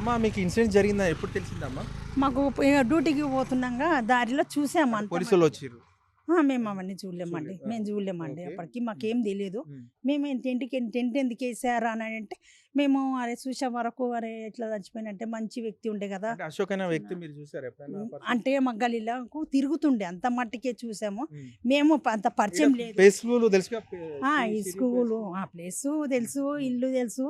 అమ్మ మీకు ఇన్సిడెంట్ జరిగిందా? ఎప్పుడు తెలిసిందమ్మా? మాకు డ్యూటీకి పోతున్నాగా దారిలో చూసాము అంత పోలీసోళ్ళు వచ్చిర్రు. మేము అవన్నీ చూడలేమండి. చూడలేదు. మేము చూడలేమండి. ఓకే. అప్పటికి మాకేం తెలియదు. హ్మ్. మేము టెంట్ ఎందుకు వేసారా అని అంటే మేము అరే చూసే వరకు అరే ఎట్లా చచ్చిపోయినంటే మంచి వ్యక్తి ఉండే కదా. అంటే అశోక్ అనే వ్యక్తి మీరు చూసారా ఎప్పుడైనా ఆ person? అంటే మా గల్లీలకు తిరుగుతుండే అంత మట్టికే చూసాము. హ్మ్. మేము అంత పరిచయం లేదు. ప్లే స్కూల్ తెలుసుగా? ఈ స్కూలు ఆ ప్లేస్ తెలుసు, ఇల్లు తెలుసు.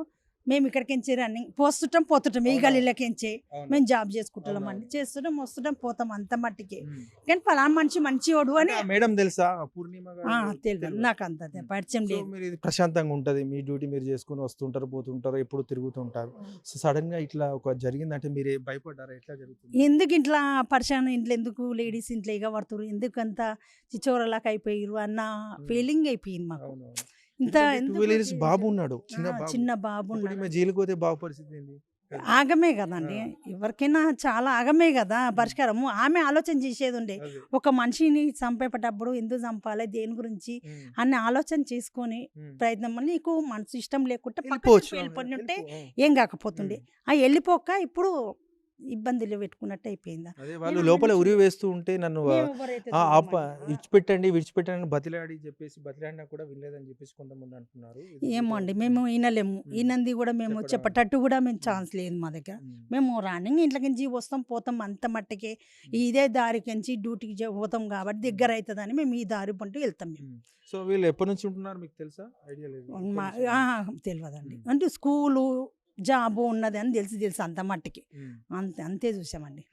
మేము ఇక్కడికించి రన్నింగ్ పోస్తుంటాం పోతుంటాం ఈ అవునా? గల్లీలకించి అవునా? మేము జాబ్ చేసుకుంటాం అండి. అవునవును. చేస్తుంటాం వస్తుంటాం పోతాం అంత మట్టికి. హ్మ్. కానీ పలానా మనిషి మంచివాడు అని అంటే ఆ మేడం తెలుసా? పూర్ణిమ గారు తెలియదు తెలవదు. నాకు అంత పరిచయం సో లేదు. మీరు ఇది ప్రశాంతంగా ఉంటది. మీ డ్యూటీ మీరు చేసుకొని వస్తుంటారు, పోతుంటారు, ఎప్పుడు తిరుగుతుంటారు. సో సడన్ గా ఇట్లా ఒక జరిగిందంటే మీరు భయపడ్డారా? ఎట్లా జరుగుతుంది? ఎందుకు ఇట్లా పరిచయం ఇంట్లో ఎందుకు లేడీస్ ఇంట్లో ఇక పడుతురు ఎందుకు అంత చిచ్చోరలాగా అయిపోయారు అన్న ఫీలింగ్ అయిపోయింది మాకు. అవునవును. ఇంత ఎందుకంటే 12 ఇయర్స్ బాబు ఉన్నాడు. చిన్న బాబు. చిన్న బాబు ఇప్పుడు ఉన్నాడు. ఈమె జైలుకి పోతే బాబు పరిస్థితి ఏంది? ఆగమే కదండి. ఎవరికైనా చాలా ఆగమే కదా పరిష్కారము. ఆమె ఆలోచన చేసేది ఉండే అదే. ఒక మనిషిని చంపేటప్పుడు ఎందుకు చంపాలి దేని గురించి హ్మ్. అన్న ఆలోచన చేసుకొని హ్మ్. ప్రయత్నం వల్ల నీకు మనసు ఇష్టం లేకుంటే పక్కకి వెళ్ళిపోవచ్చు. వెళ్ళిపోయి ఉంటే వెళ్ళిపో. ఏం కాకపోతుండే. వెళ్ళిపోక ఇప్పుడు ఇబ్బందులు పెట్టుకున్నట్టు అయిపోయిందా. అదే వాళ్ళు లోపల ఉరి వేస్తూ ఉంటే నన్ను విడిచిపెట్టండి బతిలాడి చెప్పేసి బతిలాడినా కూడా వినలేదని చెప్పేసి కొంతమంది అంటున్నారు. ఇది ఏమో అండి మేము వినలేము. ఈనంది కూడా మేము చెప్పడం. చెప్పేటట్టు కూడా మేము ఛాన్స్ లేదు మా దగ్గర. మేము రన్నింగ్ ఇంట్లోకి నుంచి వస్తాం పోతాం అంత మట్టికే ఇదే దారికించి డ్యూటీకి పోతాం కాబట్టి దగ్గర అవుతుందని మేము ఈ దారి పంటూ వెళ్తాం మేము. సో వీళ్ళు ఎప్పటి నుంచి ఉంటున్నారు మీకు తెలుసా? ఐడియా లేదు. తెలియదండి. అంటే స్కూలు జాబు ఉన్నది అని తెలుసు అంత మట్టికి ఉమ్. అంతే చూసామండి.